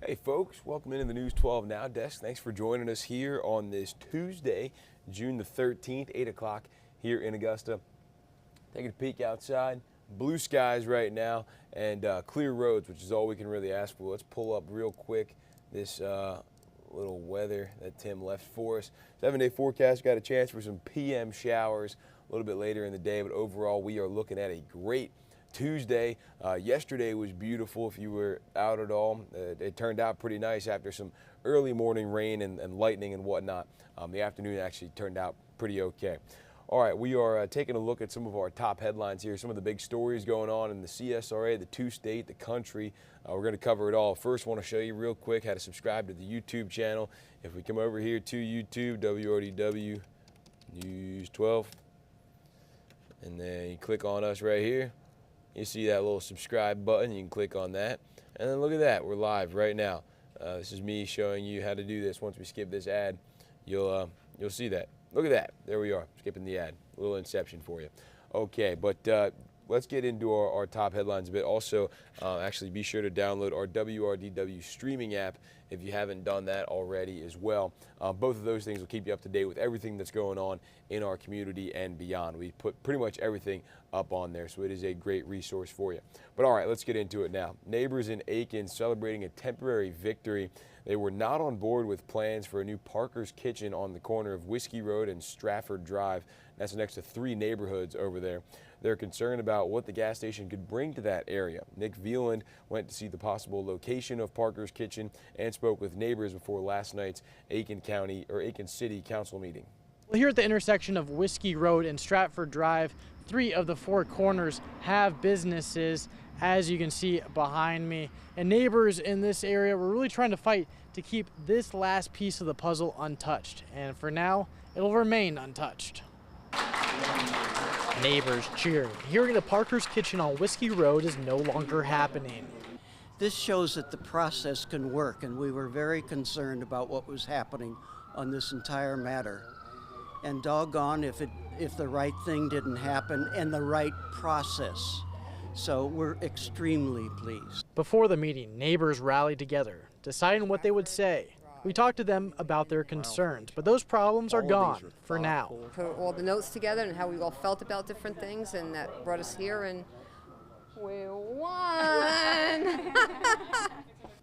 Hey folks, welcome into the News 12 Now desk. Thanks for joining us here on this Tuesday, June the 13th, 8 o'clock here in Augusta. Taking a peek outside, blue skies right now and clear roads, which is all we can really ask for. Let's pull up real quick this little weather that Tim left for us. 7-day forecast, got a chance for some PM showers a little bit later in the day, but overall we are looking at a great Tuesday. Yesterday was beautiful if you were out at all. It turned out pretty nice after some early morning rain and lightning and whatnot. The afternoon actually turned out pretty okay. All right, we are taking a look at some of our top headlines here, some of the big stories going on in the CSRA, the two-state, the country. We're going to cover it all. First, want to show you real quick how to subscribe to the YouTube channel. If we come over here to YouTube, WRDW News 12, and then you click on us right here. You see that little subscribe button, you can click on that. And then look at that, we're live right now. This is me showing you how to do this. Once we skip this ad, you'll see that. Look at that, there we are, skipping the ad. A little inception for you. Okay, but let's get into our top headlines a bit. Also, actually be sure to download our WRDW streaming app if you haven't done that already as well. Both of those things will keep you up to date with everything that's going on in our community and beyond. We put pretty much everything up on there, so it is a great resource for you. But all right, let's get into it now. Neighbors in Aiken celebrating a temporary victory. They were not on board with plans for a new Parker's Kitchen on the corner of Whiskey Road and Stratford Drive. That's next to 3 neighborhoods over there. They're concerned about what the gas station could bring to that area. Nick Veland went to see the possible location of Parker's Kitchen and spoke with neighbors before last night's Aiken City Council meeting. Well, here at the intersection of Whiskey Road and Stratford Drive, 3 of the 4 corners have businesses, as you can see behind me. And neighbors in this area were really trying to fight to keep this last piece of the puzzle untouched. And for now, it'll remain untouched. Neighbors cheering, hearing the Parker's Kitchen on Whiskey Road is no longer happening. This shows that the process can work, and we were very concerned about what was happening on this entire matter. And doggone if the right thing didn't happen and the right process. So we're extremely pleased. Before the meeting, neighbors rallied together, deciding what they would say. We talked to them about their concerns, but those problems are gone for now. Put all the notes together and how we all felt about different things, and that brought us here, and we won.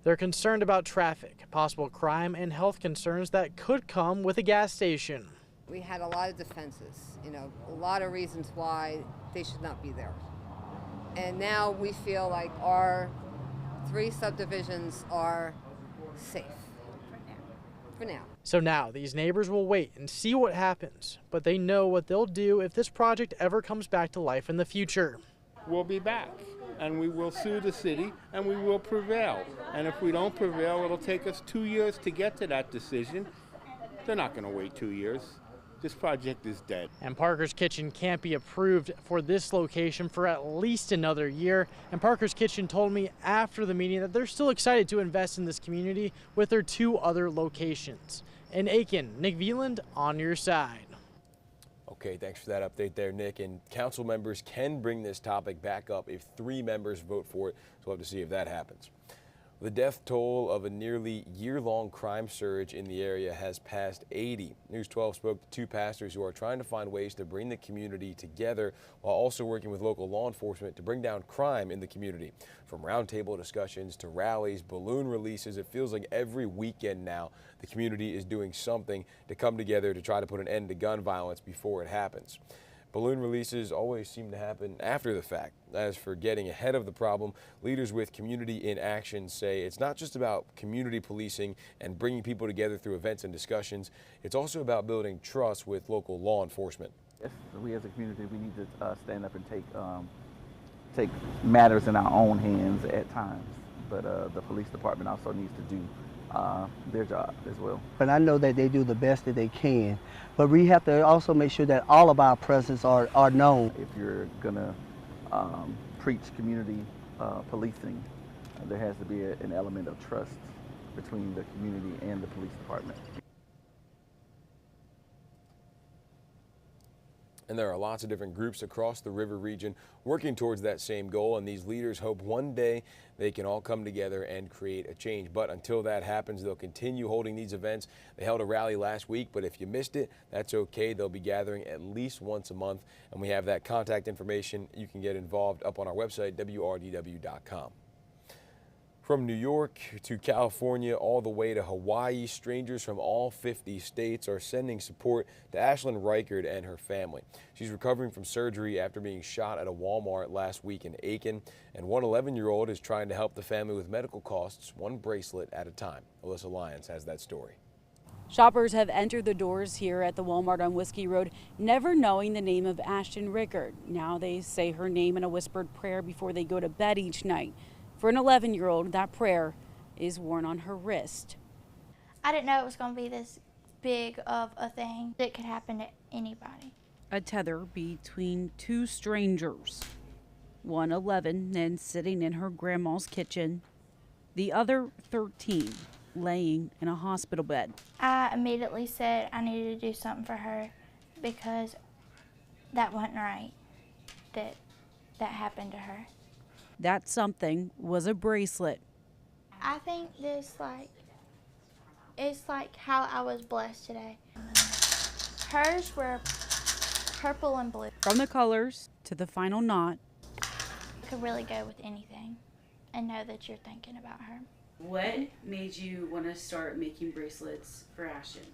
They're concerned about traffic, possible crime, and health concerns that could come with a gas station. We had a lot of defenses, a lot of reasons why they should not be there. And now we feel like our 3 subdivisions are safe. For now. So now these neighbors will wait and see what happens, but they know what they'll do if this project ever comes back to life in the future. We'll be back, and we will sue the city, and we will prevail. And if we don't prevail, it'll take us 2 years to get to that decision. They're not going to wait 2 years. This project is dead. And Parker's Kitchen can't be approved for this location for at least another year. And Parker's Kitchen told me after the meeting that they're still excited to invest in this community with their 2 other locations. In Aiken, Nick Veland on your side. Okay, thanks for that update there, Nick. And council members can bring this topic back up if 3 members vote for it, so we'll have to see if that happens. The death toll of a nearly year-long crime surge in the area has passed 80. News 12 spoke to 2 pastors who are trying to find ways to bring the community together while also working with local law enforcement to bring down crime in the community. From roundtable discussions to rallies, balloon releases, it feels like every weekend now the community is doing something to come together to try to put an end to gun violence before it happens. Balloon releases always seem to happen after the fact. As for getting ahead of the problem, leaders with Community in Action say it's not just about community policing and bringing people together through events and discussions. It's also about building trust with local law enforcement. Yes, we as a community, we need to stand up and take matters in our own hands at times. But the police department also needs to do their job as well. But I know that they do the best that they can. But we have to also make sure that all of our presence are known. If you're gonna preach community policing, there has to be an element of trust between the community and the police department. And there are lots of different groups across the river region working towards that same goal, and these leaders hope one day they can all come together and create a change. But until that happens, they'll continue holding these events. They held a rally last week, but if you missed it, that's okay. They'll be gathering at least once a month, and we have that contact information. You can get involved up on our website, WRDW.com. From New York to California, all the way to Hawaii, strangers from all 50 states are sending support to Ashlyn Reichard and her family. She's recovering from surgery after being shot at a Walmart last week in Aiken, and one 11-year-old is trying to help the family with medical costs, one bracelet at a time. Alyssa Lyons has that story. Shoppers have entered the doors here at the Walmart on Whiskey Road, never knowing the name of Ashlyn Reichard. Now they say her name in a whispered prayer before they go to bed each night. For an 11-year-old, that prayer is worn on her wrist. I didn't know it was going to be this big of a thing. It could happen to anybody. A tether between two strangers. One 11 and sitting in her grandma's kitchen. The other 13 laying in a hospital bed. I immediately said I needed to do something for her because that wasn't right that happened to her. That something was a bracelet. I think it's like how I was blessed today. Hers were purple and blue. From the colors to the final knot. Could really go with anything and know that you're thinking about her. What made you want to start making bracelets for Ashlyn?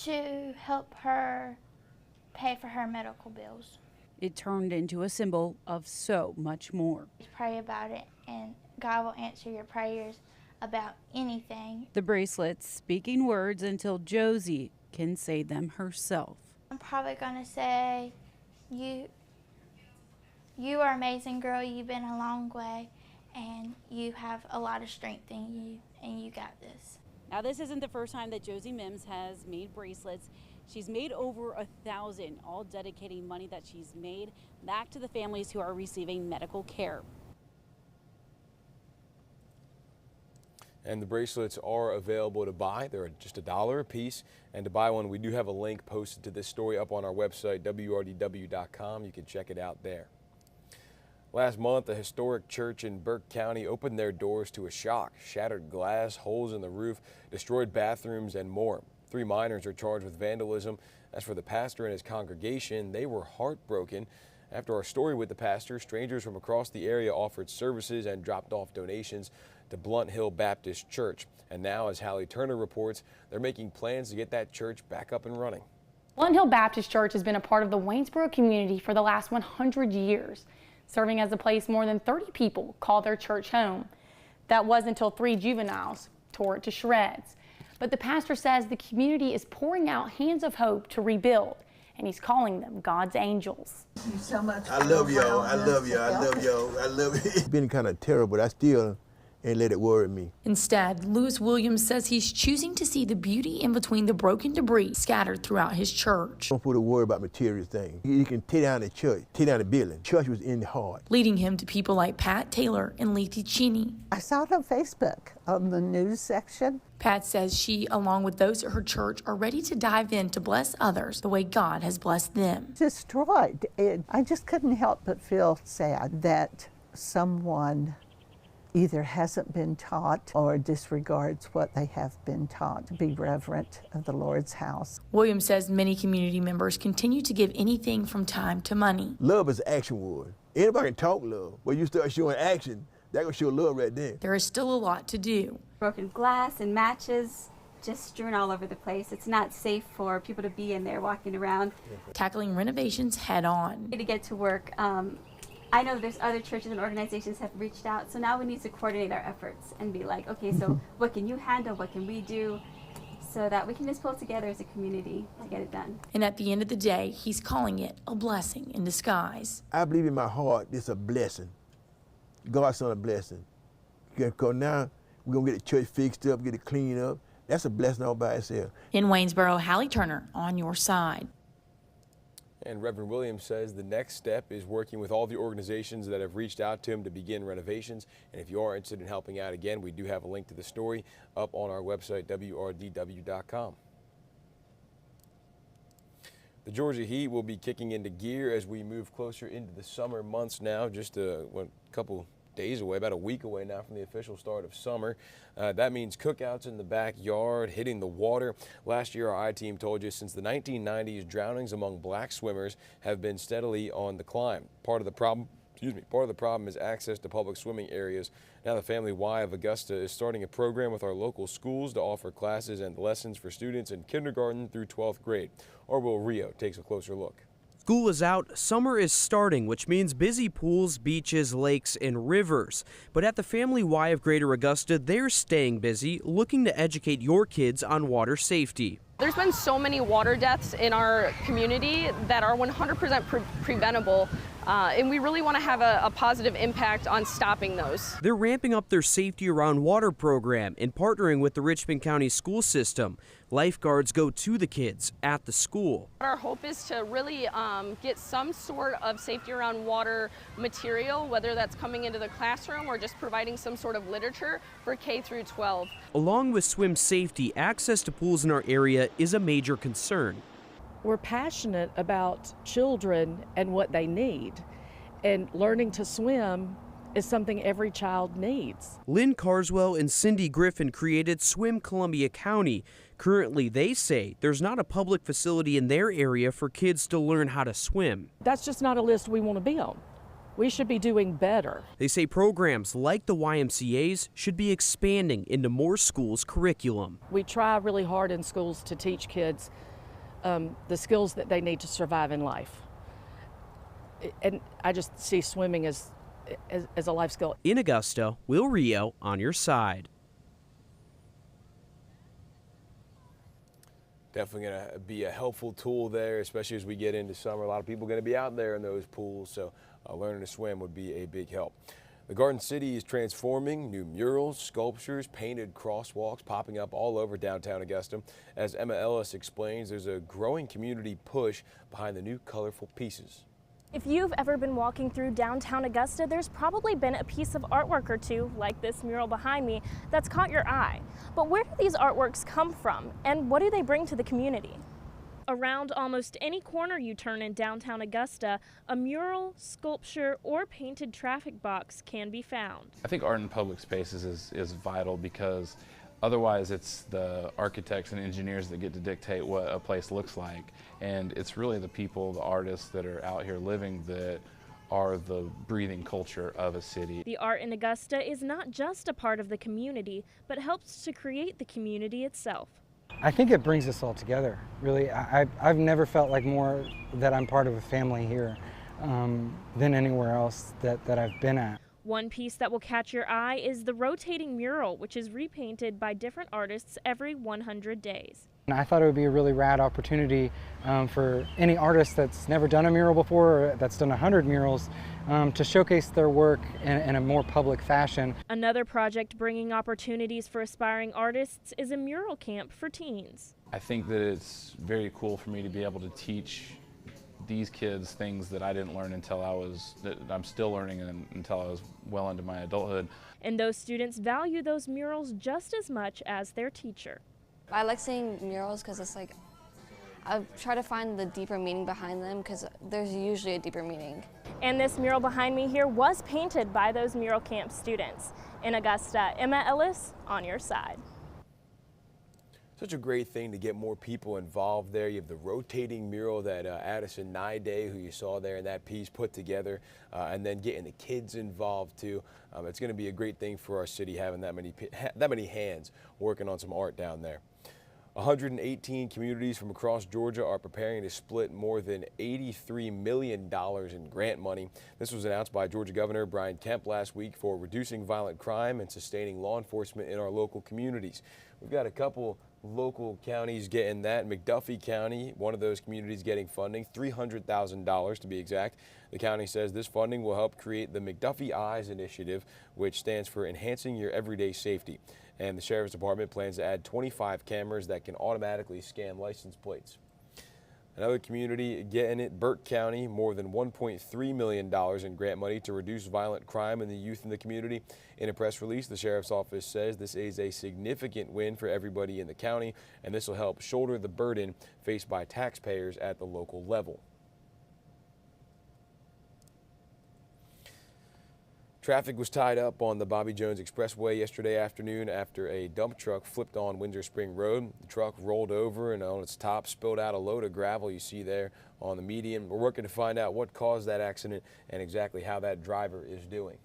To help her pay for her medical bills. It turned into a symbol of so much more. Pray about it and God will answer your prayers about anything. The bracelets speaking words until Josie can say them herself. I'm probably going to say, you are amazing, girl. You've been a long way and you have a lot of strength in you and you got this. Now this isn't the first time that Josie Mims has made bracelets. She's made over 1,000, all dedicating money that she's made back to the families who are receiving medical care. And the bracelets are available to buy. They're just $1 a piece. And to buy one, we do have a link posted to this story up on our website, WRDW.com. You can check it out there. Last month, a historic church in Burke County opened their doors to a shock. Shattered glass, holes in the roof, destroyed bathrooms, and more. 3 minors are charged with vandalism. As for the pastor and his congregation, they were heartbroken. After our story with the pastor, strangers from across the area offered services and dropped off donations to Blunt Hill Baptist Church. And now, as Hallie Turner reports, they're making plans to get that church back up and running. Blunt Hill Baptist Church has been a part of the Waynesboro community for the last 100 years, serving as a place more than 30 people call their church home. That was until 3 juveniles tore it to shreds. But the pastor says the community is pouring out hands of hope to rebuild, and he's calling them God's angels. Thank you so much. I love y'all. I love y'all. I love y'all. I love it. It's been kind of terrible, but I still ain't let it worry me. Instead, Lewis Williams says he's choosing to see the beauty in between the broken debris scattered throughout his church. Don't put a worry about material things. You can tear down the church, tear down the building. Church was in the heart. Leading him to people like Pat Taylor and Letha Cheney. I saw it on Facebook on the news section. Pat says she, along with those at her church, are ready to dive in to bless others the way God has blessed them. Destroyed. I just couldn't help but feel sad that someone either hasn't been taught or disregards what they have been taught to be reverent of the Lord's house. Williams says many community members continue to give anything from time to money. Love is an action word. Anybody can talk love, but you start showing action, that will show love right there. There is still a lot to do. Broken glass and matches just strewn all over the place. It's not safe for people to be in there walking around. Tackling renovations head on. To get to work. I know there's other churches and organizations have reached out, so now we need to coordinate our efforts and be like, okay, so what can you handle, what can we do, so that we can just pull together as a community to get it done. And at the end of the day, he's calling it a blessing in disguise. I believe in my heart it's a blessing. God's son a blessing. Because now we're going to get the church fixed up, get it cleaned up. That's a blessing all by itself. In Waynesboro, Hallie Turner, on your side. And Reverend Williams says the next step is working with all the organizations that have reached out to him to begin renovations. And if you are interested in helping out, again, we do have a link to the story up on our website, WRDW.com. The Georgia heat will be kicking into gear as we move closer into the summer months now, just a couple days away, about a week away now from the official start of summer. That means cookouts in the backyard, hitting the water. Last year, our I-team told you since the 1990s, drownings among black swimmers have been steadily on the climb. Part of the problem is access to public swimming areas. Now the Family Y of Augusta is starting a program with our local schools to offer classes and lessons for students in kindergarten through 12th grade. Our Will Rio takes a closer look. School is out, summer is starting, which means busy pools, beaches, lakes, and rivers. But at the Family Y of Greater Augusta, they're staying busy, looking to educate your kids on water safety. There's been so many water deaths in our community that are 100% preventable, and we really want to have a positive impact on stopping those. They're ramping up their Safety Around Water program and partnering with the Richmond County school system. Lifeguards go to the kids at the school. Our hope is to really get some sort of safety around water material, whether that's coming into the classroom or just providing some sort of literature for K through 12. Along with swim safety, access to pools in our area is a major concern. We're passionate about children and what they need, and learning to swim is something every child needs. Lynn Carswell and Cindy Griffin created Swim Columbia County. Currently, they say there's not a public facility in their area for kids to learn how to swim. That's just not a list we want to be on. We should be doing better. They say programs like the YMCA's should be expanding into more schools' curriculum. We try really hard in schools to teach kids the skills that they need to survive in life. And I just see swimming as a life skill. In Augusta, Will Rio on your side. Definitely going to be a helpful tool there, especially as we get into summer. A lot of people are going to be out there in those pools, so learning to swim would be a big help. The Garden City is transforming. New murals, sculptures, painted crosswalks popping up all over downtown Augusta. As Emma Ellis explains, there's a growing community push behind the new colorful pieces. If you've ever been walking through downtown Augusta, there's probably been a piece of artwork or two, like this mural behind me, that's caught your eye. But where do these artworks come from, and what do they bring to the community? Around almost any corner you turn in downtown Augusta, a mural, sculpture, or painted traffic box can be found. I think art in public spaces is vital, because otherwise it's the architects and engineers that get to dictate what a place looks like. And it's really the people, the artists that are out here living that are the breathing culture of a city. The art in Augusta is not just a part of the community, but helps to create the community itself. I think it brings us all together, really. I've never felt like more that I'm part of a family here than anywhere else that I've been at. One piece that will catch your eye is the rotating mural, which is repainted by different artists every 100 days. And I thought it would be a really rad opportunity for any artist that's never done a mural before, or that's done 100 murals, to showcase their work in a more public fashion. Another project bringing opportunities for aspiring artists is a mural camp for teens. I think that it's very cool for me to be able to teach these kids things that I didn't learn until that I'm still learning until I was well into my adulthood. And those students value those murals just as much as their teacher. I like seeing murals because it's like, I try to find the deeper meaning behind them, because there's usually a deeper meaning. And this mural behind me here was painted by those mural camp students. In Augusta, Emma Ellis on your side. Such a great thing to get more people involved there. You have the rotating mural that Addison Naide, who you saw there in that piece, put together, and then getting the kids involved too. It's going to be a great thing for our city having that many hands working on some art down there. 118 communities from across Georgia are preparing to split more than $83 million in grant money. This was announced by Georgia Governor Brian Kemp last week for reducing violent crime and sustaining law enforcement in our local communities. We've got a couple local counties getting that. McDuffie County, one of those communities, getting funding, $300,000 to be exact. The county says this funding will help create the McDuffie Eyes Initiative, which stands for Enhancing Your Everyday Safety. And the Sheriff's Department plans to add 25 cameras that can automatically scan license plates. Another community getting it, Burke County, more than $1.3 million in grant money to reduce violent crime and the youth in the community. In a press release, the sheriff's office says this is a significant win for everybody in the county, and this will help shoulder the burden faced by taxpayers at the local level. Traffic was tied up on the Bobby Jones Expressway yesterday afternoon after a dump truck flipped on Windsor Spring Road. The truck rolled over and on its top spilled out a load of gravel you see there on the median. We're working to find out what caused that accident and exactly how that driver is doing.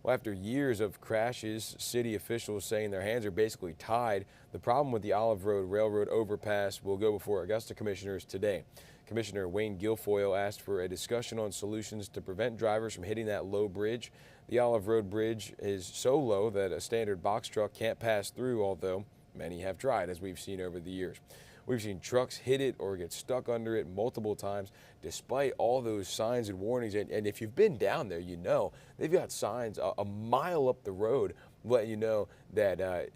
Well, after years of crashes, city officials saying their hands are basically tied, the problem with the Olive Road Railroad overpass will go before Augusta commissioners today. Commissioner Wayne Guilfoyle asked for a discussion on solutions to prevent drivers from hitting that low bridge. The Olive Road Bridge is so low that a standard box truck can't pass through, although many have tried, as we've seen over the years. We've seen trucks hit it or get stuck under it multiple times, despite all those signs and warnings. And if you've been down there, you know they've got signs a mile up the road letting you know that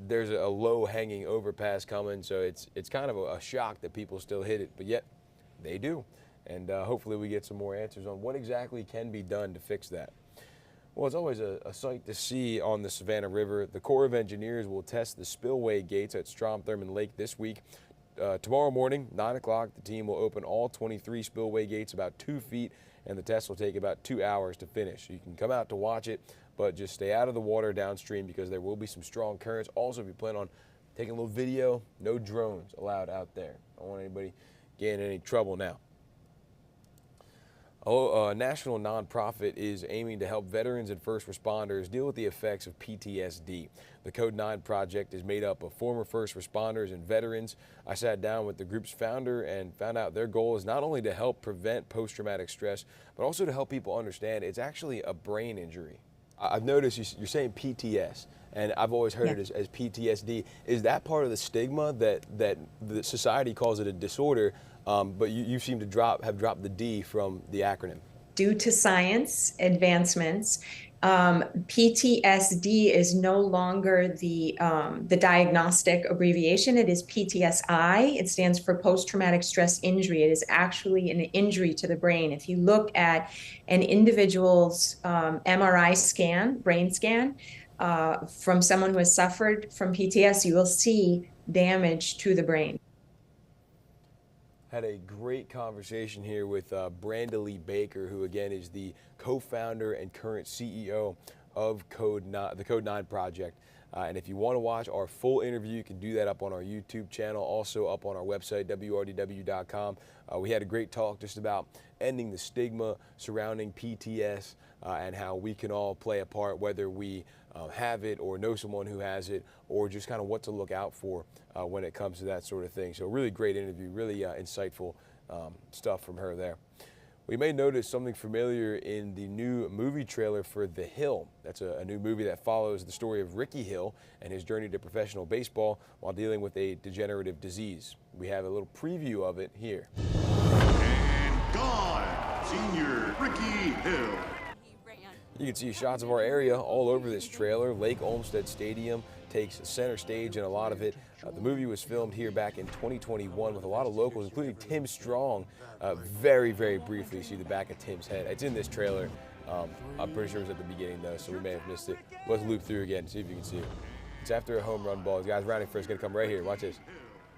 there's a low-hanging overpass coming. So it's kind of a shock that people still hit it, but yet they do. And hopefully we get some more answers on what exactly can be done to fix that. Well, it's always a sight to see on the Savannah River. The Corps of Engineers will test the spillway gates at Strom-Thurmond Lake this week. Tomorrow morning, 9 o'clock, the team will open all 23 spillway gates about 2 feet, and the test will take about 2 hours to finish. So you can come out to watch it, but just stay out of the water downstream because there will be some strong currents. Also, if you plan on taking a little video, no drones allowed out there. I don't want anybody getting in any trouble now. A national nonprofit is aiming to help veterans and first responders deal with the effects of PTSD. The Code 9 project is made up of former first responders and veterans. I sat down with the group's founder and found out their goal is not only to help prevent post-traumatic stress, but also to help people understand it's actually a brain injury. I've noticed you're saying PTS, and I've always heard it as PTSD. Is that part of the stigma that the society calls it a disorder? But you seem to have dropped the D from the acronym. Due to science advancements, PTSD is no longer the diagnostic abbreviation. It is PTSI. It stands for post-traumatic stress injury. It is actually an injury to the brain. If you look at an individual's MRI scan, brain scan, from someone who has suffered from PTS, you will see damage to the brain. Had a great conversation here with Brandalee Baker, who again is the co-founder and current CEO of the Code 9 project. And if you want to watch our full interview, you can do that up on our YouTube channel, also up on our website, WRDW.com. We had a great talk just about ending the stigma surrounding PTS and how we can all play a part, whether we have it or know someone who has it, or just kind of what to look out for when it comes to that sort of thing. So really great interview, really insightful stuff from her there. We may notice something familiar in the new movie trailer for The Hill. That's a new movie that follows the story of Ricky Hill and his journey to professional baseball while dealing with a degenerative disease. We have a little preview of it here. And gone, senior Ricky Hill. You can see shots of our area all over this trailer. Lake Olmsted Stadium takes center stage in a lot of it. The movie was filmed here back in 2021 with a lot of locals, including Tim Strong. Very, very briefly, you see the back of Tim's head. It's in this trailer. I'm pretty sure it was at the beginning, though, so we may have missed it. Let's loop through again, see if you can see it. It's after a home run ball. The guy's rounding first, going to come right here. Watch this.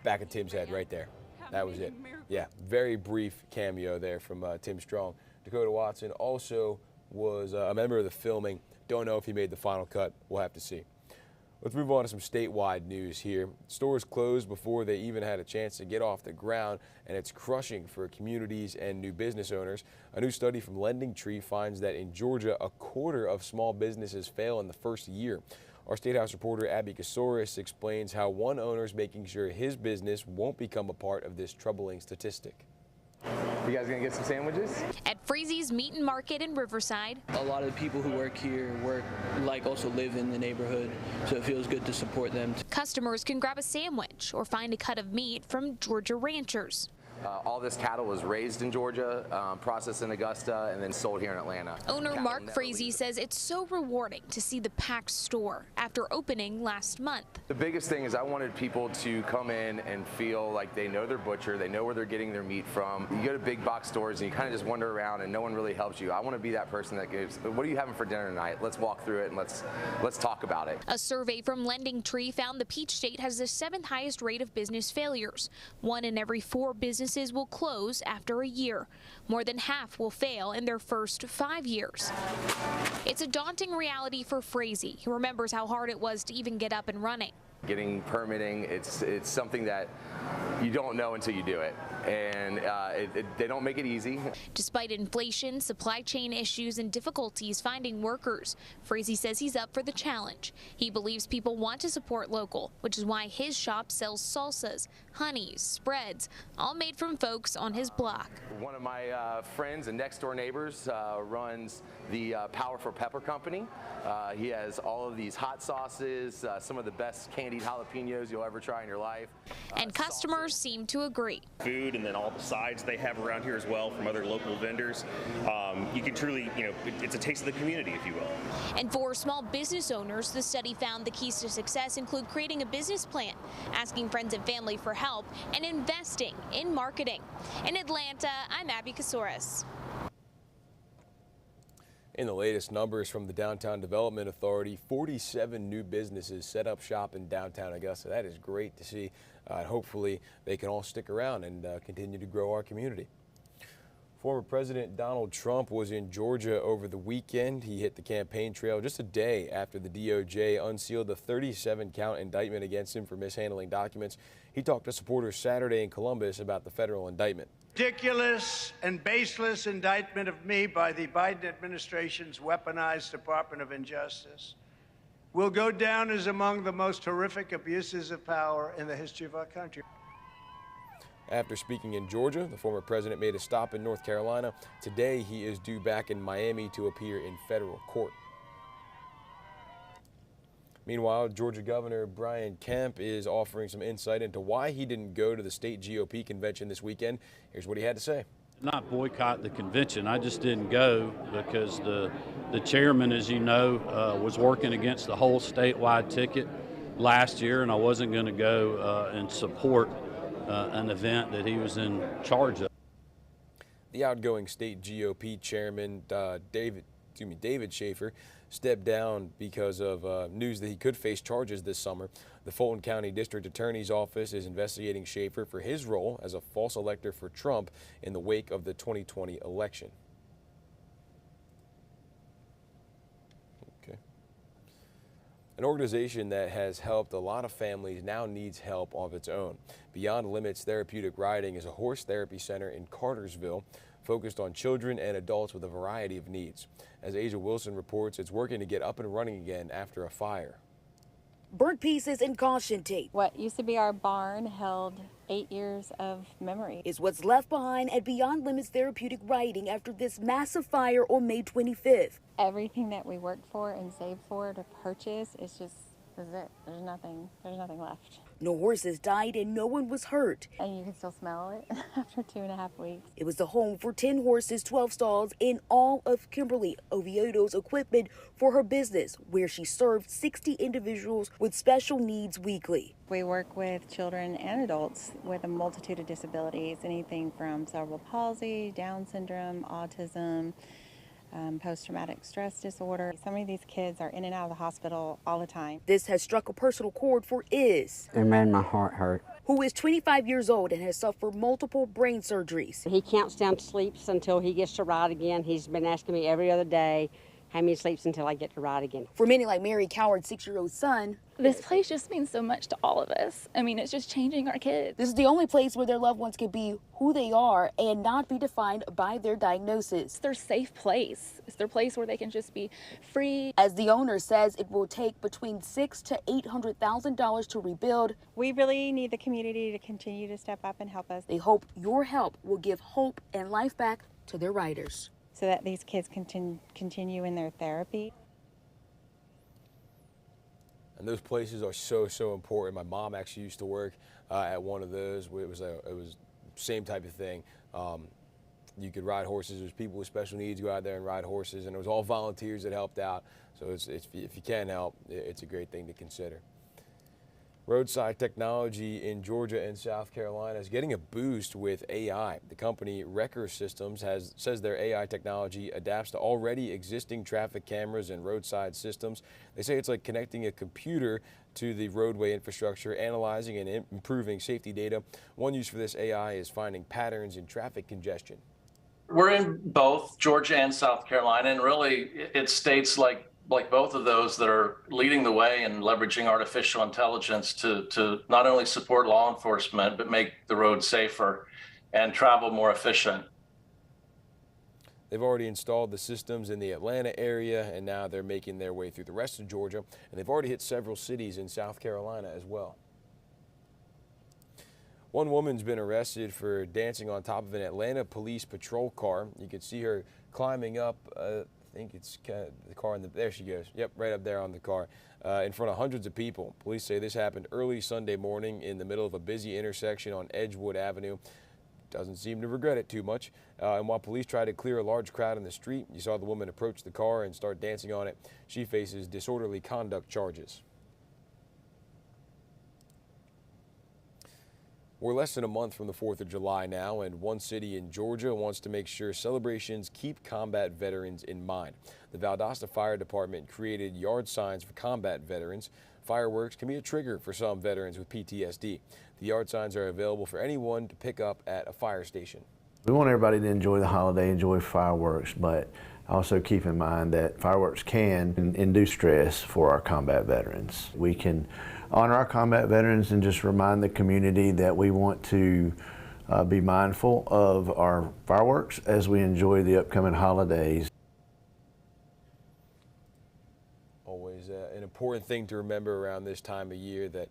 Back of Tim's head right there. That was it. Yeah, very brief cameo there from Tim Strong. Dakota Watson also was a member of the filming. Don't know if he made the final cut. We'll have to see. Let's move on to some statewide news here. Stores closed before they even had a chance to get off the ground, and it's crushing for communities and new business owners. A new study from Lending Tree finds that in Georgia, a quarter of small businesses fail in the first year. Our State House reporter Abby Kasoris explains how one owner is making sure his business won't become a part of this troubling statistic. You guys gonna get some sandwiches? At Freezy's Meat and Market in Riverside. A lot of the people who work here also live in the neighborhood, so it feels good to support them. Customers can grab a sandwich or find a cut of meat from Georgia ranchers. All this cattle was raised in Georgia, processed in Augusta, and then sold here in Atlanta. Owner Mark Frazee says it's so rewarding to see the packed store after opening last month. The biggest thing is I wanted people to come in and feel like they know their butcher, they know where they're getting their meat from. You go to big box stores and you kind of just wander around and no one really helps you. I want to be that person that gives, what are you having for dinner tonight? Let's walk through it and let's talk about it. A survey from Lending Tree found the Peach State has the 7th highest rate of business failures. 1 in every 4 businesses will close after a year. More than half will fail in their first 5 years. It's a daunting reality for Frazee. He remembers how hard it was to even get up and running. Getting permitting, it's something that you don't know until you do it, and they don't make it easy. Despite inflation, supply chain issues, and difficulties finding workers, Frazee says he's up for the challenge. He believes people want to support local, which is why his shop sells salsas, honeys, spreads, all made from folks on his block. One of my friends and next door neighbors runs the Power for Pepper company. He has all of these hot sauces, some of the best candied jalapenos you'll ever try in your life. And customers seem to agree. Food and then all the sides they have around here as well from other local vendors. You can truly, it's a taste of the community, if you will. And for small business owners, the study found the keys to success include creating a business plan, asking friends and family for help, and investing in marketing. In Atlanta, I'm Abby Kasouris. In the latest numbers from the Downtown Development Authority, 47 new businesses set up shop in downtown Augusta. That is great to see. Hopefully they can all stick around and continue to grow our community. Former President Donald Trump was in Georgia over the weekend. He hit the campaign trail just a day after the DOJ unsealed the 37-count indictment against him for mishandling documents. He talked to supporters Saturday in Columbus about the federal indictment. Ridiculous and baseless indictment of me by the Biden administration's weaponized Department of Injustice will go down as among the most horrific abuses of power in the history of our country. After speaking in Georgia, the former president made a stop in North Carolina. Today, he is due back in Miami to appear in federal court. Meanwhile, Georgia Governor Brian Kemp is offering some insight into why he didn't go to the state GOP convention this weekend. Here's what he had to say. Not boycott the convention. I just didn't go because the chairman, as you know, was working against the whole statewide ticket last year, and I wasn't going to go and support an event that he was in charge of. The outgoing state GOP chairman, David Schaefer, stepped down because of news that he could face charges this summer. The Fulton County District Attorney's Office is investigating Schaefer for his role as a false elector for Trump in the wake of the 2020 election. Okay. An organization that has helped a lot of families now needs help of its own. Beyond Limits Therapeutic Riding is a horse therapy center in Cartersville focused on children and adults with a variety of needs. As Asia Wilson reports, it's working to get up and running again after a fire. Burnt pieces and caution tape. What used to be our barn held 8 years of memory. Is what's left behind at Beyond Limits Therapeutic Riding after this massive fire on May 25th. Everything that we worked for and saved for to purchase is it. There's nothing left. No horses died and no one was hurt. And you can still smell it after 2.5 weeks. It was the home for 10 horses, 12 stalls, and all of Kimberly Oviedo's equipment for her business, where she served 60 individuals with special needs weekly. We work with children and adults with a multitude of disabilities, anything from cerebral palsy, Down syndrome, autism, post-traumatic stress disorder. Some of these kids are in and out of the hospital all the time. This has struck a personal chord for Iz. It made my heart hurt. Who is 25 years old and has suffered multiple brain surgeries. He counts down sleeps until he gets to ride again. He's been asking me every other day how many sleeps until I get to ride again. For many like Mary Coward's 6-year-old son, this place just means so much to all of us. I mean, it's just changing our kids. This is the only place where their loved ones can be who they are and not be defined by their diagnosis. It's their safe place. It's their place where they can just be free. As the owner says, it will take between $600,000 to $800,000 to rebuild. We really need the community to continue to step up and help us. They hope your help will give hope and life back to their riders, so that these kids can continue in their therapy. And those places are so important. My mom actually used to work at one of those. It was same type of thing. You could ride horses. There's people with special needs go out there and ride horses, and it was all volunteers that helped out. So if you can help, it's a great thing to consider. Roadside technology in Georgia and South Carolina is getting a boost with AI. The company Wrecker Systems says their AI technology adapts to already existing traffic cameras and roadside systems. They say it's like connecting a computer to the roadway infrastructure, analyzing and improving safety data. One use for this AI is finding patterns in traffic congestion. We're in both Georgia and South Carolina, and really it's states like both of those that are leading the way and leveraging artificial intelligence to not only support law enforcement, but make the road safer and travel more efficient. They've already installed the systems in the Atlanta area, and now they're making their way through the rest of Georgia, and they've already hit several cities in South Carolina as well. One woman's been arrested for dancing on top of an Atlanta police patrol car. You can see her climbing up, I think it's the car, there she goes. Yep, right up there on the car, in front of hundreds of people. Police say this happened early Sunday morning in the middle of a busy intersection on Edgewood Avenue. Doesn't seem to regret it too much. And while police tried to clear a large crowd in the street, you saw the woman approach the car and start dancing on it. She faces disorderly conduct charges. We're less than a month from the 4th of July now, and one city in Georgia wants to make sure celebrations keep combat veterans in mind. The Valdosta Fire Department created yard signs for combat veterans. Fireworks can be a trigger for some veterans with PTSD. The yard signs are available for anyone to pick up at a fire station. We want everybody to enjoy the holiday, enjoy fireworks, but also keep in mind that fireworks can induce stress for our combat veterans. We can honor our combat veterans and just remind the community that we want to be mindful of our fireworks as we enjoy the upcoming holidays. Always an important thing to remember around this time of year that,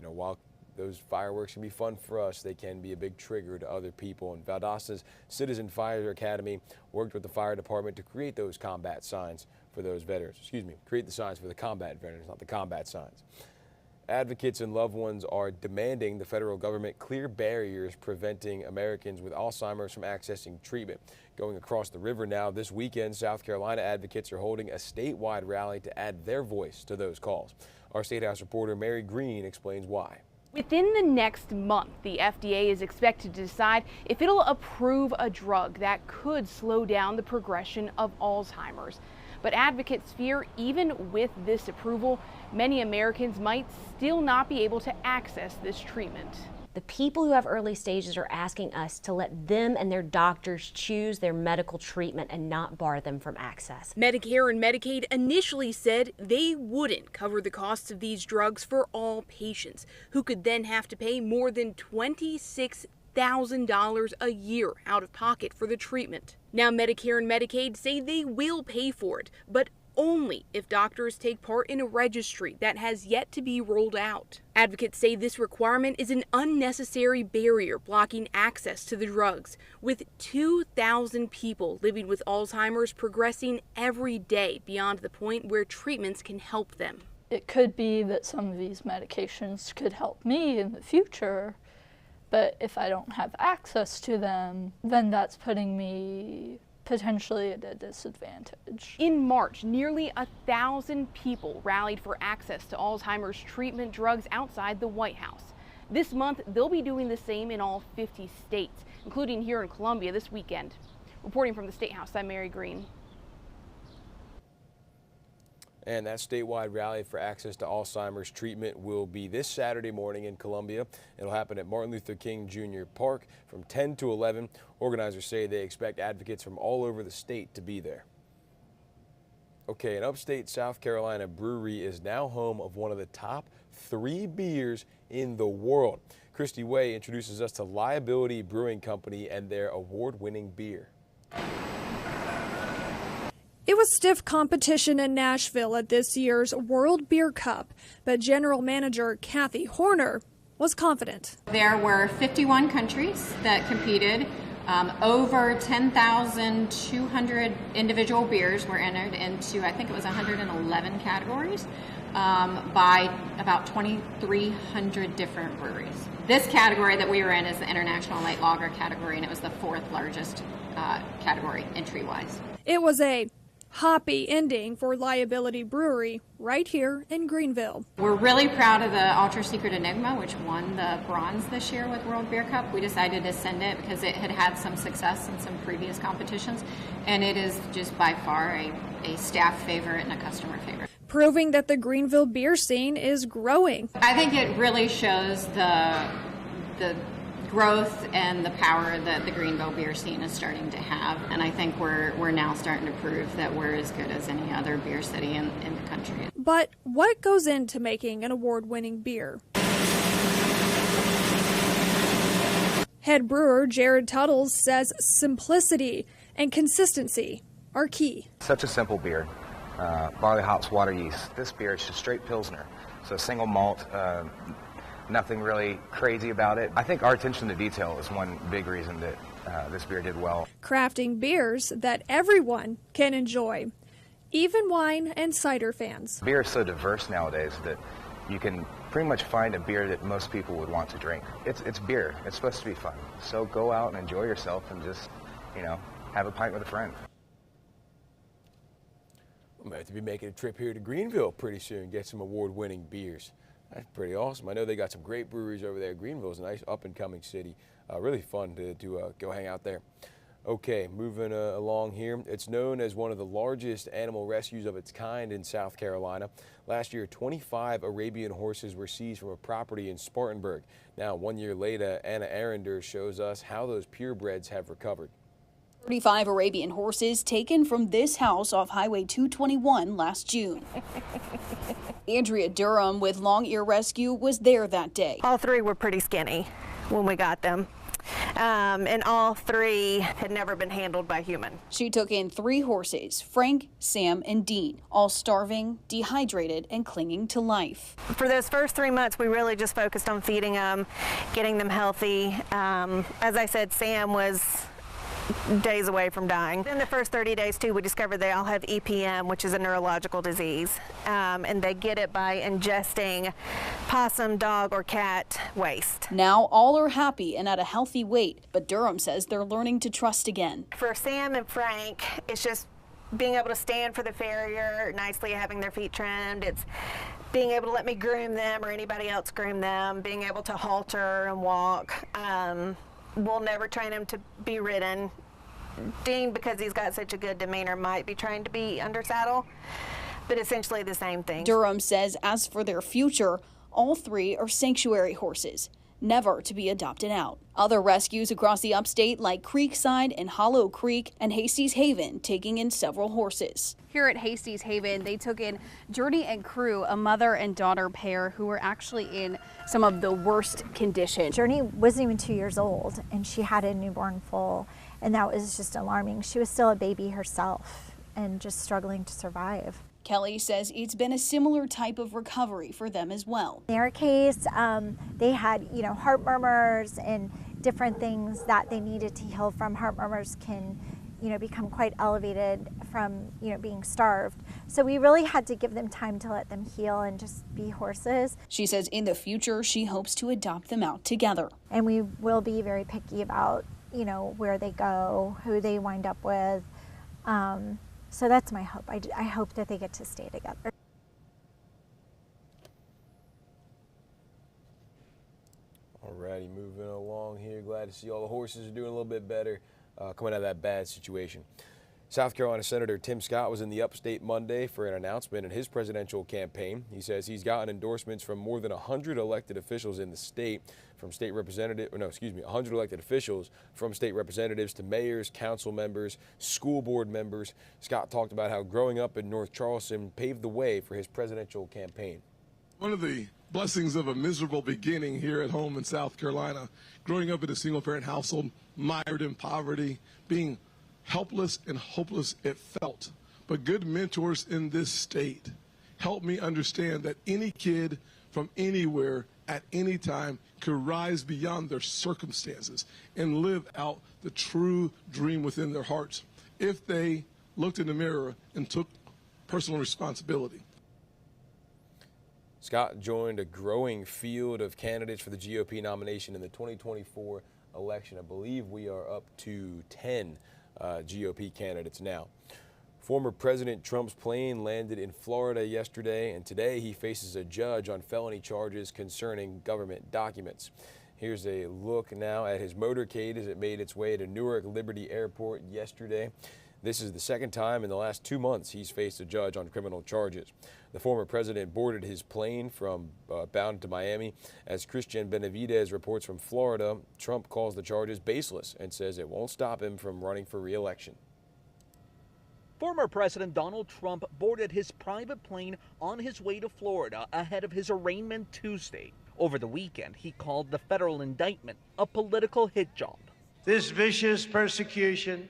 while those fireworks can be fun for us, they can be a big trigger to other people. And Valdosta's Citizen Fire Academy worked with the fire department to create those combat signs for those veterans. Create the signs for the combat veterans, not the combat signs. Advocates and loved ones are demanding the federal government clear barriers preventing Americans with Alzheimer's from accessing treatment. Going across the river now this weekend, South Carolina advocates are holding a statewide rally to add their voice to those calls. Our State House reporter Mary Green explains why. Within the next month, the FDA is expected to decide if it'll approve a drug that could slow down the progression of Alzheimer's. But advocates fear even with this approval, many Americans might still not be able to access this treatment. The people who have early stages are asking us to let them and their doctors choose their medical treatment and not bar them from access. Medicare and Medicaid initially said they wouldn't cover the costs of these drugs for all patients, who could then have to pay more than $26,000 a year out of pocket for the treatment. Now Medicare and Medicaid say they will pay for it, but only if doctors take part in a registry that has yet to be rolled out. Advocates say this requirement is an unnecessary barrier blocking access to the drugs, with 2,000 people living with Alzheimer's progressing every day beyond the point where treatments can help them. It could be that some of these medications could help me in the future, but if I don't have access to them, then that's putting me potentially at a disadvantage. In March, nearly 1,000 people rallied for access to Alzheimer's treatment drugs outside the White House. This month, they'll be doing the same in all 50 states, including here in Columbia this weekend. Reporting from the State House, I'm Mary Green. And that statewide rally for access to Alzheimer's treatment will be this Saturday morning in Columbia. It'll happen at Martin Luther King Jr. Park from 10 to 11. Organizers say they expect advocates from all over the state to be there. Okay, an upstate South Carolina brewery is now home of one of the top 3 beers in the world. Christy Way introduces us to Liability Brewing Company and their award-winning beer. It was stiff competition in Nashville at this year's World Beer Cup, but General Manager Kathy Horner was confident. There were 51 countries that competed. Over 10,200 individual beers were entered into, I think it was 111 categories. by about 2,300 different breweries. This category that we were in is the International Light Lager category, and it was the 4th largest category entry-wise. It was a happy ending for Liability Brewery right here in Greenville. We're really proud of the Ultra Secret Enigma, which won the bronze this year with World Beer Cup. We decided to send it because it had had some success in some previous competitions, and it is just by far a staff favorite and a customer favorite. Proving that the Greenville beer scene is growing. I think it really shows the growth and the power that the Greenville beer scene is starting to have, and I think we're now starting to prove that we're as good as any other beer city in the country. But what goes into making an award-winning beer? Head brewer Jared Tuttles says simplicity and consistency are key. Such a simple beer. Barley hops, water, yeast. This beer is just straight Pilsner. So single malt, nothing really crazy about it. I think our attention to detail is one big reason that this beer did well. Crafting beers that everyone can enjoy, even wine and cider fans. Beer is so diverse nowadays that you can pretty much find a beer that most people would want to drink. It's beer. It's supposed to be fun. So go out and enjoy yourself and just, have a pint with a friend. We might have to be making a trip here to Greenville pretty soon, get some award-winning beers. That's pretty awesome. I know they got some great breweries over there. Greenville's a nice up-and-coming city. Really fun to go hang out there. Okay, moving along here. It's known as one of the largest animal rescues of its kind in South Carolina. Last year, 25 Arabian horses were seized from a property in Spartanburg. Now, 1 year later, Anna Arender shows us how those purebreds have recovered. 35 Arabian horses taken from this house off Highway 221 last June. Andrea Durham with Long Ear Rescue was there that day. All 3 were pretty skinny when we got them. And all 3 had never been handled by human. She took in 3 horses, Frank, Sam, and Dean, all starving, dehydrated, and clinging to life. For those first 3 months, we really just focused on feeding them, getting them healthy. As I said, Sam was days away from dying. In the first 30 days too, we discovered they all have EPM, which is a neurological disease, and they get it by ingesting possum, dog, or cat waste. Now all are happy and at a healthy weight, but Durham says they're learning to trust again. For Sam and Frank, it's just being able to stand for the farrier nicely, having their feet trimmed. It's being able to let me groom them or anybody else groom them, being able to halter and walk. We'll never train him to be ridden. Dean, because he's got such a good demeanor, might be trained to be under saddle, but essentially the same thing. Durham says as for their future, all 3 are sanctuary horses, never to be adopted out. Other rescues across the upstate like Creekside and Hollow Creek and Hasty's Haven taking in several horses. Here at Hasty's Haven, they took in Journey and Crew, a mother and daughter pair who were actually in some of the worst conditions. Journey wasn't even 2 years old, and she had a newborn foal, and that was just alarming. She was still a baby herself and just struggling to survive. Kelly says it's been a similar type of recovery for them as well. In their case, they had, heart murmurs and different things that they needed to heal from. Heart murmurs can, become quite elevated from, being starved. So we really had to give them time to let them heal and just be horses. She says in the future, she hopes to adopt them out together. And we will be very picky about, where they go, who they wind up with. So that's my hope. I hope that they get to stay together. Alrighty, moving along here. Glad to see all the horses are doing a little bit better coming out of that bad situation. South Carolina Senator Tim Scott was in the upstate Monday for an announcement in his presidential campaign. He says he's gotten endorsements from more than 100 elected officials in the state, from 100 elected officials from state representatives to mayors, council members, school board members. Scott talked about how growing up in North Charleston paved the way for his presidential campaign. One of the blessings of a miserable beginning here at home in South Carolina, growing up in a single-parent household, mired in poverty, being helpless and hopeless it felt. But good mentors in this state helped me understand that any kid from anywhere at any time could rise beyond their circumstances and live out the true dream within their hearts if they looked in the mirror and took personal responsibility. Scott joined a growing field of candidates for the GOP nomination in the 2024 election. I believe we are up to 10 GOP candidates now. Former President Trump's plane landed in Florida yesterday, and today he faces a judge on felony charges concerning government documents. Here's a look now at his motorcade as it made its way to Newark Liberty Airport yesterday. This is the second time in the last 2 months he's faced a judge on criminal charges. The former president boarded his plane from bound to Miami. As Christian Benavidez reports from Florida, Trump calls the charges baseless and says it won't stop him from running for re-election. Former President Donald Trump boarded his private plane on his way to Florida ahead of his arraignment Tuesday. Over the weekend, he called the federal indictment a political hit job. This vicious persecution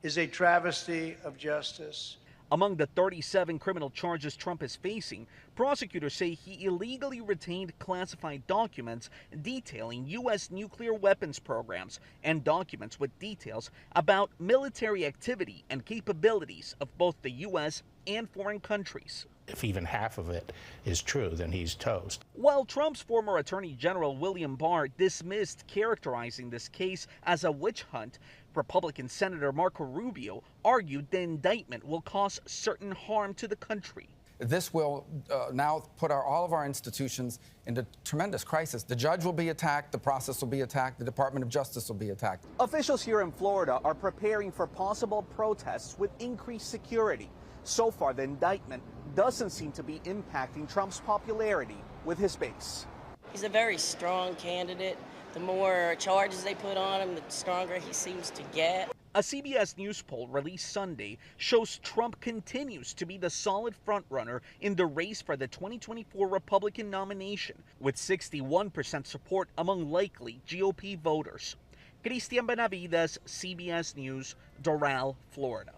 is a travesty of justice. Among the 37 criminal charges Trump is facing, prosecutors say he illegally retained classified documents detailing U.S. nuclear weapons programs and documents with details about military activity and capabilities of both the U.S. and foreign countries. If even half of it is true, then he's toast. While Trump's former Attorney General William Barr dismissed characterizing this case as a witch hunt, Republican Senator Marco Rubio argued the indictment will cause certain harm to the country. This will now put all of our institutions into tremendous crisis. The judge will be attacked, the process will be attacked, the Department of Justice will be attacked. Officials here in Florida are preparing for possible protests with increased security. So far, the indictment doesn't seem to be impacting Trump's popularity with his base. He's a very strong candidate. The more charges they put on him, the stronger he seems to get. A CBS News poll released Sunday shows Trump continues to be the solid frontrunner in the race for the 2024 Republican nomination, with 61% support among likely GOP voters. Christian Benavidez, CBS News, Doral, Florida.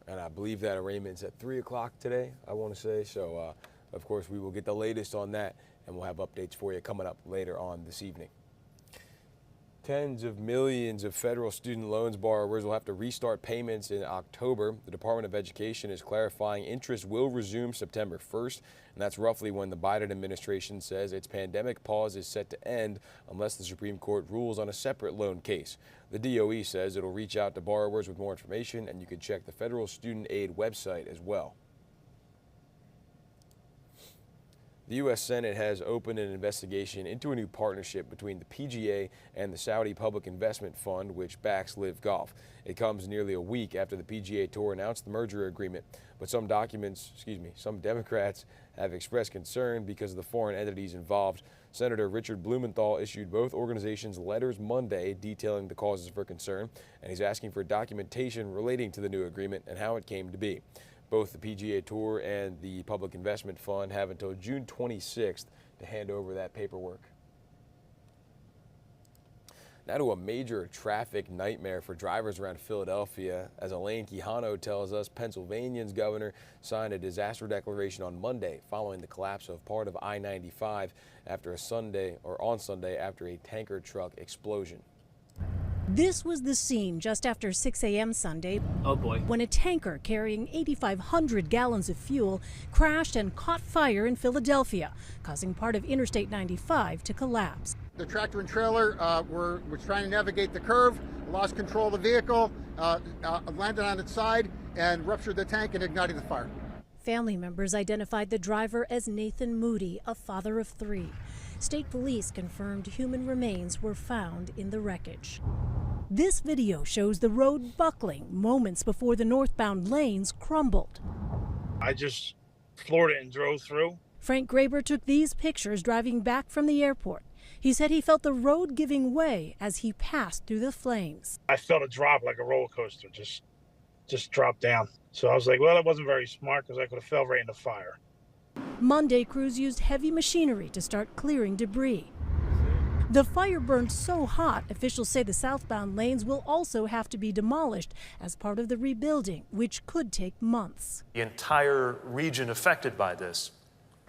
And I believe that arraignment's at 3 o'clock today, I want to say. So, of course, we will get the latest on that, and we'll have updates for you coming up later on this evening. Tens of millions of federal student loans borrowers will have to restart payments in October. The Department of Education is clarifying interest will resume September 1st, and that's roughly when the Biden administration says its pandemic pause is set to end unless the Supreme Court rules on a separate loan case. The DOE says it'll reach out to borrowers with more information, and you can check the Federal Student Aid website as well. The U.S. Senate has opened an investigation into a new partnership between the PGA and the Saudi Public Investment Fund, which backs LIV Golf. It comes nearly a week after the PGA Tour announced the merger agreement, but some Democrats have expressed concern because of the foreign entities involved. Senator Richard Blumenthal issued both organizations letters Monday detailing the causes for concern, and he's asking for documentation relating to the new agreement and how it came to be. Both the PGA Tour and the Public Investment Fund have until June 26th to hand over that paperwork. Now to a major traffic nightmare for drivers around Philadelphia. As Elaine Quijano tells us, Pennsylvania's governor signed a disaster declaration on Monday following the collapse of part of I-95 on Sunday after a tanker truck explosion. This was the scene just after 6 a.m. Sunday. Oh boy. When a tanker carrying 8,500 gallons of fuel crashed and caught fire in Philadelphia, causing part of Interstate 95 to collapse. The tractor and trailer was trying to navigate the curve, lost control of the vehicle, landed on its side, and ruptured the tank and ignited the fire. Family members identified the driver as Nathan Moody, a father of 3. State police confirmed human remains were found in the wreckage. This video shows the road buckling moments before the northbound lanes crumbled. I just floored it and drove through. Frank Graber took these pictures driving back from the airport. He said he felt the road giving way as he passed through the flames. I felt a drop like a roller coaster, just dropped down. So I was like, well, that wasn't very smart because I could have fell right in the fire. Monday, crews used heavy machinery to start clearing debris. The fire burned so hot, officials say the southbound lanes will also have to be demolished as part of the rebuilding, which could take months. The entire region affected by this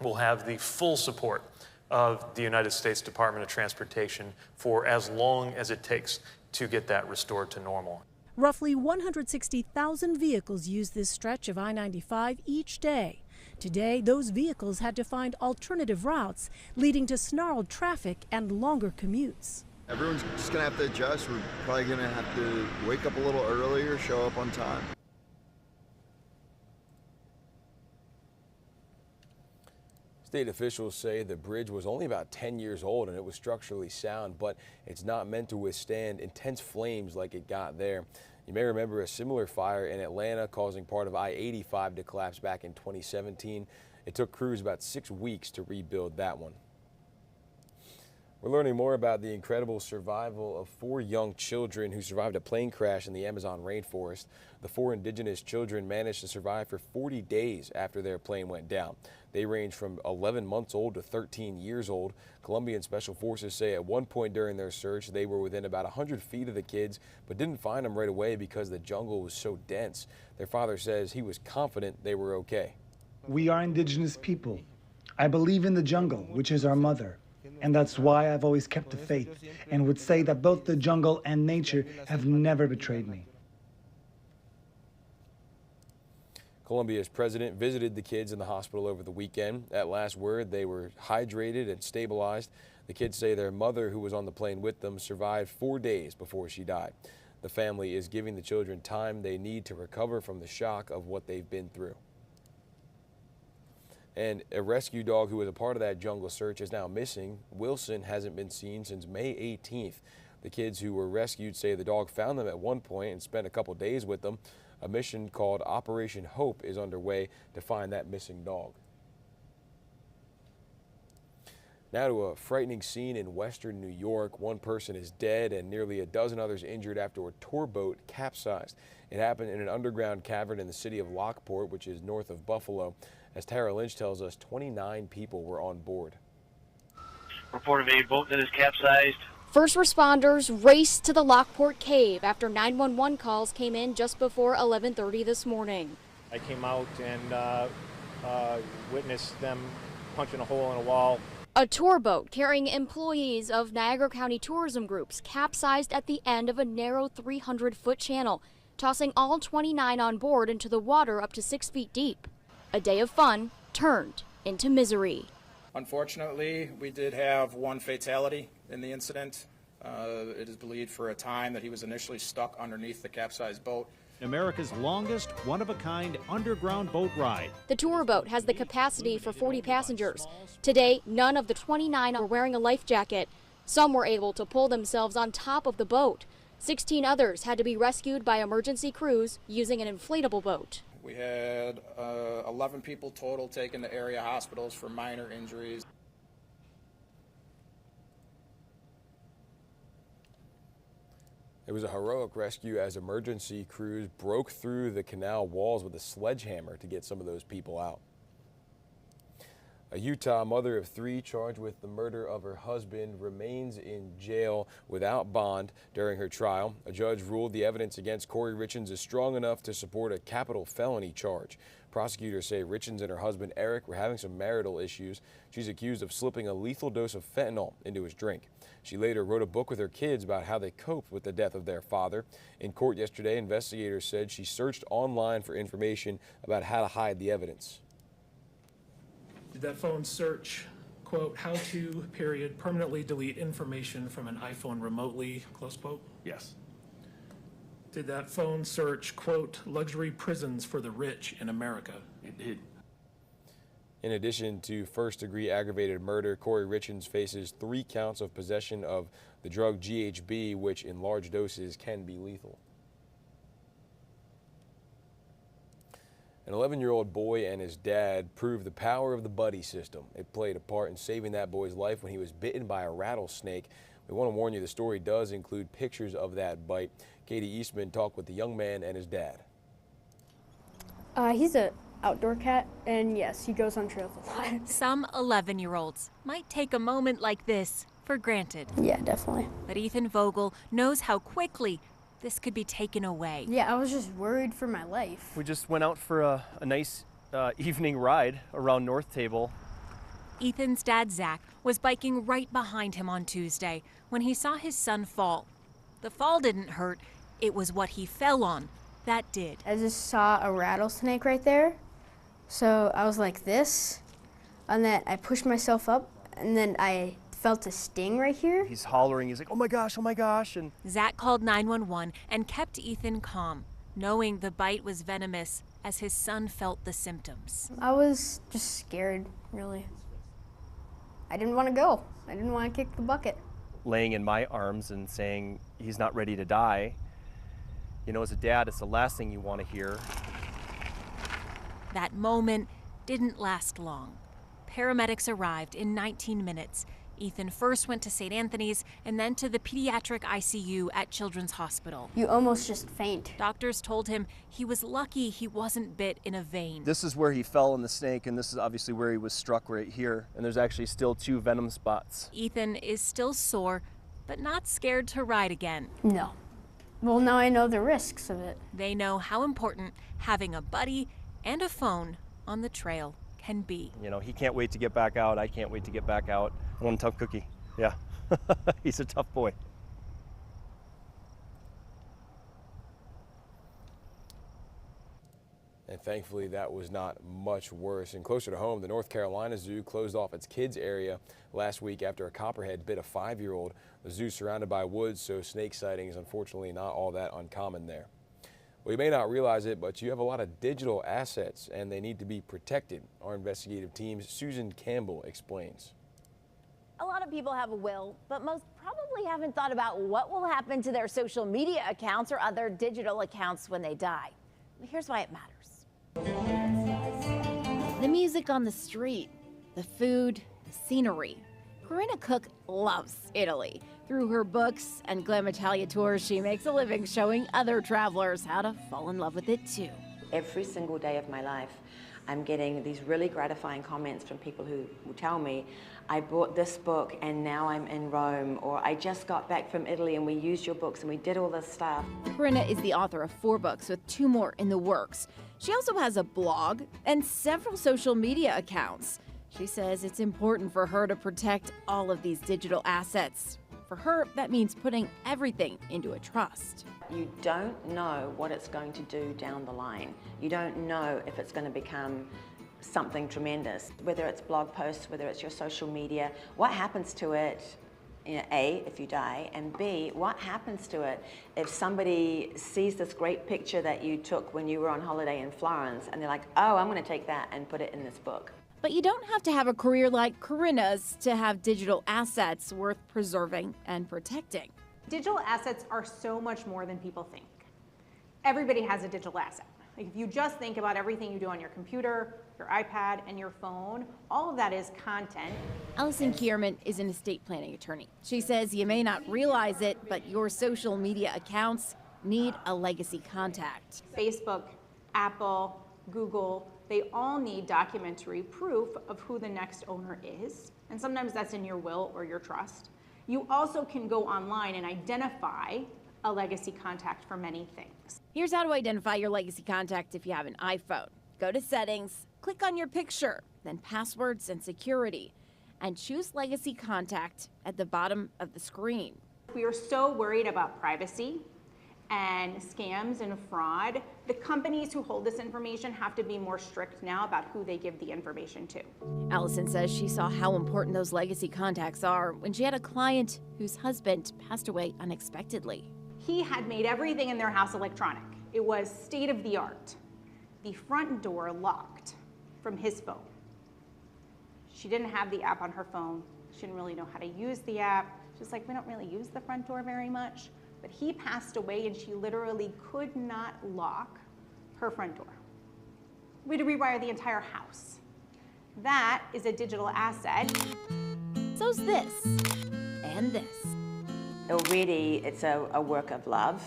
will have the full support of the United States Department of Transportation for as long as it takes to get that restored to normal. Roughly 160,000 vehicles use this stretch of I-95 each day. Today, those vehicles had to find alternative routes, leading to snarled traffic and longer commutes. Everyone's just going to have to adjust. We're probably going to have to wake up a little earlier, show up on time. State officials say the bridge was only about 10 years old and it was structurally sound, but it's not meant to withstand intense flames like it got there. You may remember a similar fire in Atlanta causing part of I-85 to collapse back in 2017. It took crews about 6 weeks to rebuild that one. We're learning more about the incredible survival of 4 young children who survived a plane crash in the Amazon rainforest. The 4 indigenous children managed to survive for 40 days after their plane went down. They range from 11 months old to 13 years old. Colombian Special Forces say at one point during their search, they were within about 100 feet of the kids, but didn't find them right away because the jungle was so dense. Their father says he was confident they were okay. We are indigenous people. I believe in the jungle, which is our mother. And that's why I've always kept the faith and would say that both the jungle and nature have never betrayed me. Colombia's president visited the kids in the hospital over the weekend. At last word, they were hydrated and stabilized. The kids say their mother, who was on the plane with them, survived 4 days before she died. The family is giving the children time they need to recover from the shock of what they've been through. And a rescue dog who was a part of that jungle search is now missing. Wilson hasn't been seen since May 18th. The kids who were rescued say the dog found them at one point and spent a couple days with them. A mission called Operation Hope is underway to find that missing dog. Now to a frightening scene in western New York. One person is dead and nearly a dozen others injured after a tour boat capsized. It happened in an underground cavern in the city of Lockport, which is north of Buffalo. As Tara Lynch tells us, 29 people were on board. Report of a boat that is capsized. First responders raced to the Lockport cave after 911 calls came in just before 11:30 this morning. I came out and witnessed them punching a hole in a wall. A tour boat carrying employees of Niagara County tourism groups capsized at the end of a narrow 300-foot channel, tossing all 29 on board into the water up to 6 feet deep. A day of fun turned into misery. Unfortunately, we did have one fatality in the incident. It is believed for a time that he was initially stuck underneath the capsized boat. America's longest one-of-a-kind underground boat ride. The tour boat has the capacity for 40 passengers. Today, none of the 29 are wearing a life jacket. Some were able to pull themselves on top of the boat. 16 others had to be rescued by emergency crews using an inflatable boat. We had 11 people total taken to area hospitals for minor injuries. It was a heroic rescue as emergency crews broke through the canal walls with a sledgehammer to get some of those people out. A Utah mother of 3 charged with the murder of her husband remains in jail without bond during her trial. A judge ruled the evidence against Corey Richins is strong enough to support a capital felony charge. Prosecutors say Richins and her husband Eric were having some marital issues. She's accused of slipping a lethal dose of fentanyl into his drink. She later wrote a book with her kids about how they coped with the death of their father. In court yesterday, investigators said she searched online for information about how to hide the evidence. Did that phone search, quote, how to, period, permanently delete information from an iPhone remotely, close quote? Yes. Did that phone search, quote, luxury prisons for the rich in America? It did. In addition to first-degree aggravated murder, Corey Richins faces 3 counts of possession of the drug GHB, which in large doses can be lethal. An 11-year-old boy and his dad proved the power of the buddy system. It played a part in saving that boy's life when he was bitten by a rattlesnake. We want to warn you, the story does include pictures of that bite. Katie Eastman talked with the young man and his dad. He's an outdoor cat, and yes, he goes on trails a lot. Some 11-year-olds might take a moment like this for granted. Yeah, definitely. But Ethan Vogel knows how quickly this could be taken away. Yeah, I was just worried for my life. We just went out for a nice evening ride around North Table. Ethan's dad, Zach, was biking right behind him on Tuesday when he saw his son fall. The fall didn't hurt, it was what he fell on that did. I just saw a rattlesnake right there, So I was like this, and then I pushed myself up, and then I felt a sting right here. He's hollering, he's like, oh my gosh, and Zach called 911 and kept Ethan calm, knowing the bite was venomous as his son felt the symptoms. I was just scared, really. I didn't want to go. I didn't want to kick the bucket. laying in my arms and saying he's not ready to die. You know, as a dad, it's the last thing you want to hear. That moment didn't last long. Paramedics arrived in 19 minutes. Ethan first went to St. Anthony's and then to the pediatric ICU at Children's Hospital. You almost just faint. Doctors told him he was lucky he wasn't bit in a vein. This is where he fell in the snake, and this is obviously where he was struck right here. And there's actually still 2 venom spots. Ethan is still sore, but not scared to ride again. No. Well, now I know the risks of it. They know how important having a buddy and a phone on the trail can be. You know, he can't wait to get back out. I can't wait to get back out. One tough cookie. Yeah. He's a tough boy. And thankfully that was not much worse. And closer to home, the North Carolina Zoo closed off its kids area last week after a copperhead bit a 5-year-old. The zoo is surrounded by woods, so snake sightings unfortunately not all that uncommon there. Well, you may not realize it, but you have a lot of digital assets and they need to be protected. Our investigative team's Susan Campbell explains. A lot of people have a will, but most probably haven't thought about what will happen to their social media accounts or other digital accounts when they die. Here's why it matters. The music on the street, the food, the scenery. Corinna Cook loves Italy. Through her books and Glam Italia tours, she makes a living showing other travelers how to fall in love with it too. Every single day of my life, I'm getting these really gratifying comments from people who will tell me, I bought this book and now I'm in Rome, or I just got back from Italy and we used your books and we did all this stuff. Corinna is the author of 4 books with 2 more in the works. She also has a blog and several social media accounts. She says it's important for her to protect all of these digital assets. For her, that means putting everything into a trust. You don't know what it's going to do down the line. You don't know if it's going to become something tremendous, whether it's blog posts, whether it's your social media. What happens to it, you know, A, if you die, and B, what happens to it if somebody sees this great picture that you took when you were on holiday in Florence and they're like, oh, I'm going to take that and put it in this book. But you don't have to have a career like Corinna's to have digital assets worth preserving and protecting. Digital assets are so much more than people think. Everybody has a digital asset. Like if you just think about everything you do on your computer, your iPad, and your phone, all of that is content. Allison Kierman is an estate planning attorney. She says you may not realize it, but your social media accounts need a legacy contact. Facebook, Apple, Google, they all need documentary proof of who the next owner is. And sometimes that's in your will or your trust. You also can go online and identify a legacy contact for many things. Here's how to identify your legacy contact if you have an iPhone. Go to settings, click on your picture, then passwords and security, and choose legacy contact at the bottom of the screen. We are so worried about privacy and scams and fraud. The companies who hold this information have to be more strict now about who they give the information to. Allison says she saw how important those legacy contacts are when she had a client whose husband passed away unexpectedly. He had made everything in their house electronic. It was state of the art. The front door locked from his phone. She didn't have the app on her phone. She didn't really know how to use the app. She was like, we don't really use the front door very much. But he passed away and she literally could not lock her front door. We had to rewire the entire house. That is a digital asset. So's this, and this. Already, it's a work of love.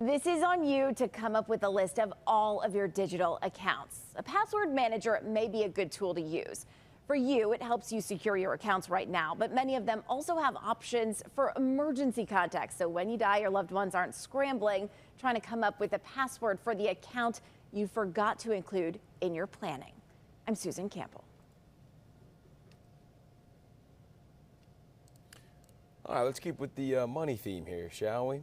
This is on you to come up with a list of all of your digital accounts. A password manager may be a good tool to use. For you, it helps you secure your accounts right now, but many of them also have options for emergency contacts. So when you die, your loved ones aren't scrambling, trying to come up with a password for the account you forgot to include in your planning. I'm Susan Campbell. All right, let's keep with the money theme here, shall we?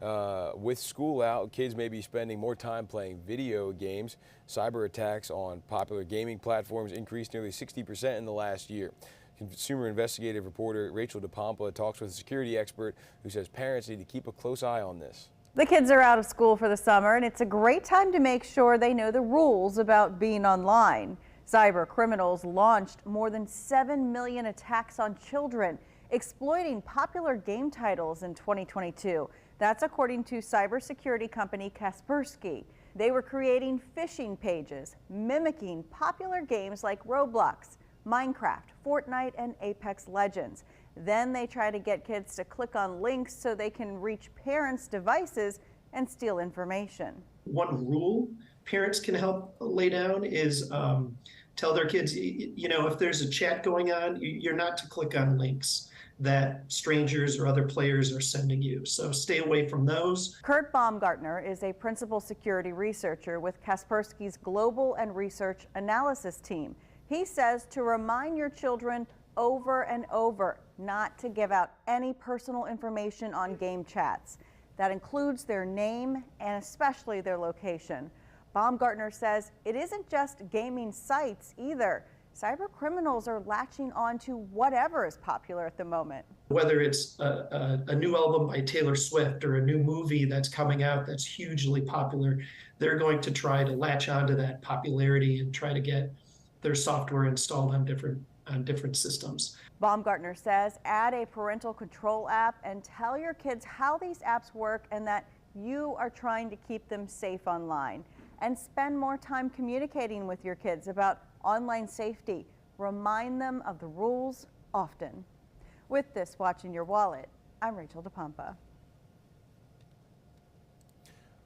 With school out, kids may be spending more time playing video games. Cyber attacks on popular gaming platforms increased nearly 60% in the last year. Consumer investigative reporter Rachel DePompa talks with a security expert who says parents need to keep a close eye on this. The kids are out of school for the summer, and it's a great time to make sure they know the rules about being online. Cyber criminals launched more than 7 million attacks on children, exploiting popular game titles in 2022. That's according to cybersecurity company Kaspersky. They were creating phishing pages, mimicking popular games like Roblox, Minecraft, Fortnite, and Apex Legends. Then they try to get kids to click on links so they can reach parents' devices and steal information. One rule parents can help lay down is tell their kids, you know, if there's a chat going on, you're not to click on links that strangers or other players are sending you. So stay away from those. Kurt Baumgartner is a principal security researcher with Kaspersky's Global and Research Analysis team. He says to remind your children over and over not to give out any personal information on game chats. That includes their name and especially their location. Baumgartner says it isn't just gaming sites either. Cyber criminals are latching on to whatever is popular at the moment. Whether it's a new album by Taylor Swift or a new movie that's coming out that's hugely popular, they're going to try to latch onto that popularity and try to get their software installed on different systems. Baumgartner says add a parental control app and tell your kids how these apps work and that you are trying to keep them safe online. And spend more time communicating with your kids about online safety. Remind them of the rules often. With this Watching Your Wallet, I'm Rachel DePompa.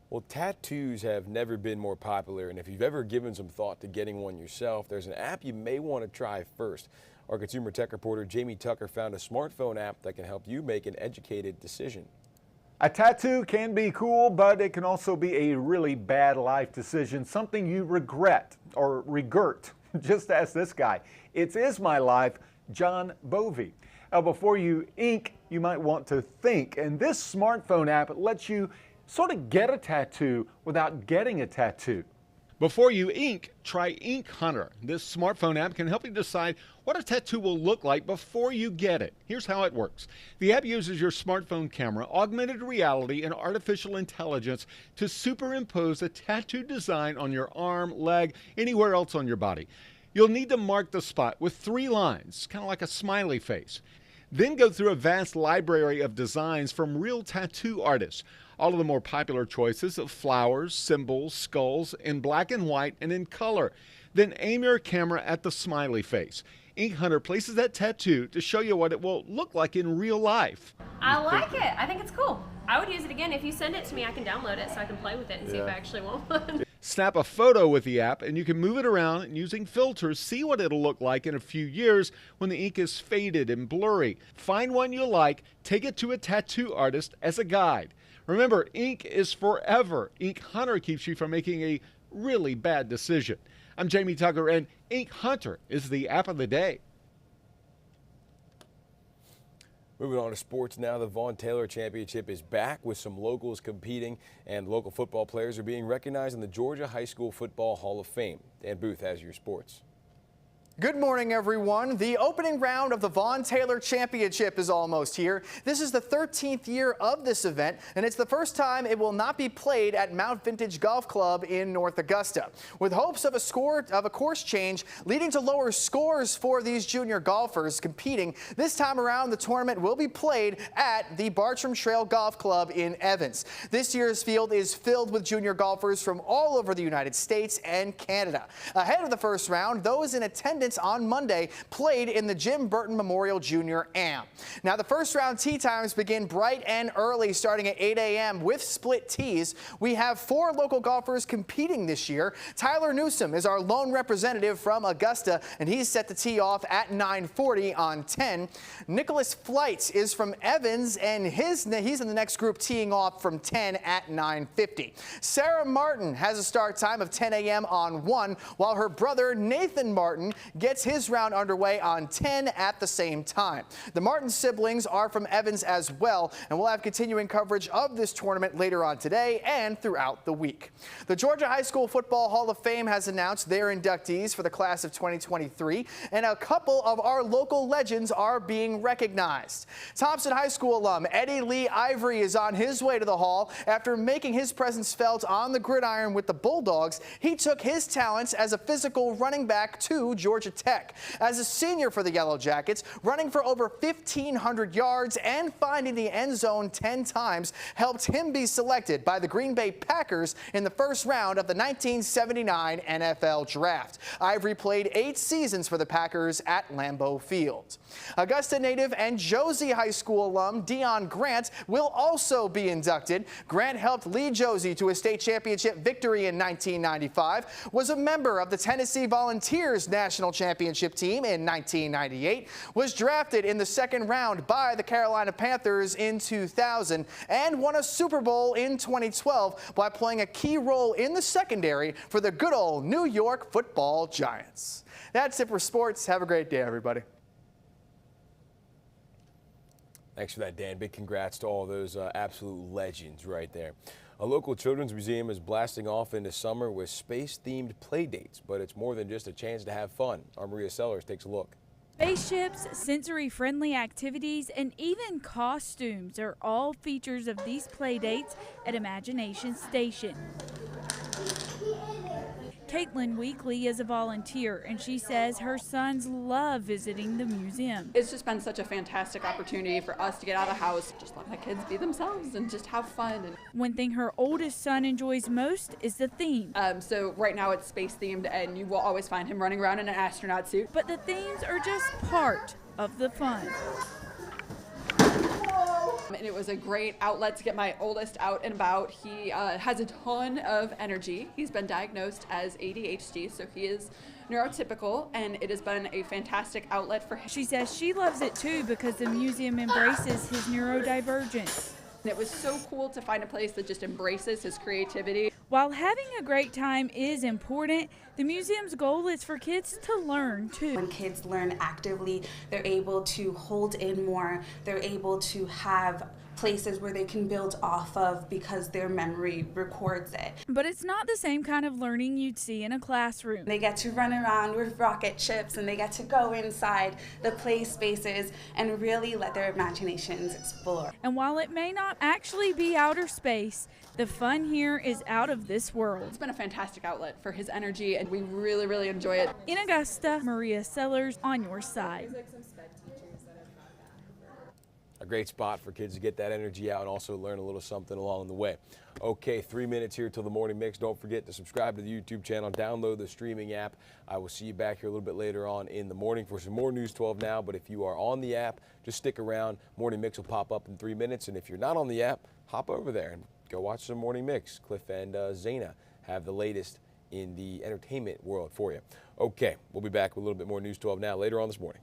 Well, tattoos have never been more popular, and if you've ever given some thought to getting one yourself, there's an app you may want to try first. Our consumer tech reporter Jamie Tucker found a smartphone app that can help you make an educated decision. A tattoo can be cool, but it can also be a really bad life decision, something you regret or regret. Just ask this guy. It's Is My Life, John Bovey. Now, before you ink, you might want to think, and this smartphone app lets you sort of get a tattoo without getting a tattoo. Before you ink, try Ink Hunter. This smartphone app can help you decide what a tattoo will look like before you get it. Here's how it works. The app uses your smartphone camera, augmented reality, and artificial intelligence to superimpose a tattoo design on your arm, leg, anywhere else on your body. You'll need to mark the spot with 3 lines, kind of like a smiley face. Then go through a vast library of designs from real tattoo artists. All of the more popular choices of flowers, symbols, skulls in black and white and in color. Then aim your camera at the smiley face. Ink Hunter places that tattoo to show you what it will look like in real life. I like it. I think it's cool. I would use it again. If you send it to me, I can download it so I can play with it and see if I actually want one. Snap a photo with the app and you can move it around and using filters see what it'll look like in a few years when the ink is faded and blurry. Find one you like, take it to a tattoo artist as a guide. Remember, ink is forever. Ink Hunter keeps you from making a really bad decision. I'm Jamie Tucker, and Ink Hunter is the app of the day. Moving on to sports now, the Vaughn Taylor Championship is back with some locals competing, and local football players are being recognized in the Georgia High School Football Hall of Fame. Dan Booth has your sports. Good morning, everyone. The opening round of the Vaughn Taylor Championship is almost here. This is the 13th year of this event, and it's the first time it will not be played at Mount Vintage Golf Club in North Augusta. With hopes of a course change leading to lower scores for these junior golfers competing, this time around the tournament will be played at the Bartram Trail Golf Club in Evans. This year's field is filled with junior golfers from all over the United States and Canada. Ahead of the first round, those in attendance on Monday played in the Jim Burton Memorial Junior Am. Now, the first round tee times begin bright and early, starting at 8 a.m. with split tees. We have 4 local golfers competing this year. Tyler Newsom is our lone representative from Augusta, and he's set to tee off at 9:40 on 10. Nicholas Flights is from Evans, and he's in the next group teeing off from 10 at 9:50. Sarah Martin has a start time of 10 a.m. on 1, while her brother Nathan Martin gets his round underway on 10 at the same time. The Martin siblings are from Evans as well, and we'll have continuing coverage of this tournament later on today and throughout the week. The Georgia High School Football Hall of Fame has announced their inductees for the class of 2023, and a couple of our local legends are being recognized. Thompson High School alum Eddie Lee Ivory is on his way to the Hall. After making his presence felt on the gridiron with the Bulldogs, he took his talents as a physical running back to Georgia Tech. As a senior for the Yellow Jackets, running for over 1,500 yards and finding the end zone 10 times helped him be selected by the Green Bay Packers in the first round of the 1979 NFL Draft. Ivory played 8 seasons for the Packers at Lambeau Field. Augusta native and Josie High School alum Dion Grant will also be inducted. Grant helped lead Josie to a state championship victory in 1995, was a member of the Tennessee Volunteers national championship team in 1998, was drafted in the second round by the Carolina Panthers in 2000, and won a Super Bowl in 2012 by playing a key role in the secondary for the good old New York Football Giants. That's it for sports. Have a great day, everybody. Thanks for that, Dan. Big congrats to all those absolute legends right there. A local children's museum is blasting off into summer with space-themed play dates, but it's more than just a chance to have fun. Our Maria Sellers takes a look. Spaceships, sensory-friendly activities, and even costumes are all features of these play dates at Imagination Station. Caitlin Weekly is a volunteer, and she says her sons love visiting the museum. It's just been such a fantastic opportunity for us to get out of the house, just let my kids be themselves and just have fun. One thing her oldest son enjoys most is the theme. So right now it's space themed, and you will always find him running around in an astronaut suit. But the themes are just part of the fun. And it was a great outlet to get my oldest out and about. He has a ton of energy. He's been diagnosed as ADHD, so he is neurotypical, and it has been a fantastic outlet for him. She says she loves it too because the museum embraces his neurodivergence. And it was so cool to find a place that just embraces his creativity. While having a great time is important, the museum's goal is for kids to learn too. When kids learn actively, they're able to hold in more, they're able to have places where they can build off of because their memory records it. But it's not the same kind of learning you'd see in a classroom. They get to run around with rocket ships, and they get to go inside the play spaces and really let their imaginations explore. And while it may not actually be outer space, the fun here is out of this world. It's been a fantastic outlet for his energy, and we really, really enjoy it. In Augusta, Maria Sellers, on your side. A great spot for kids to get that energy out and also learn a little something along the way. Okay, 3 minutes here till the morning mix. Don't forget to subscribe to the YouTube channel, download the streaming app. I will see you back here a little bit later on in the morning for some more News 12 Now. But if you are on the app, just stick around. Morning mix will pop up in 3 minutes. And if you're not on the app, hop over there and go watch some morning mix. Cliff and Zaina have the latest in the entertainment world for you. Okay, we'll be back with a little bit more News 12 Now later on this morning.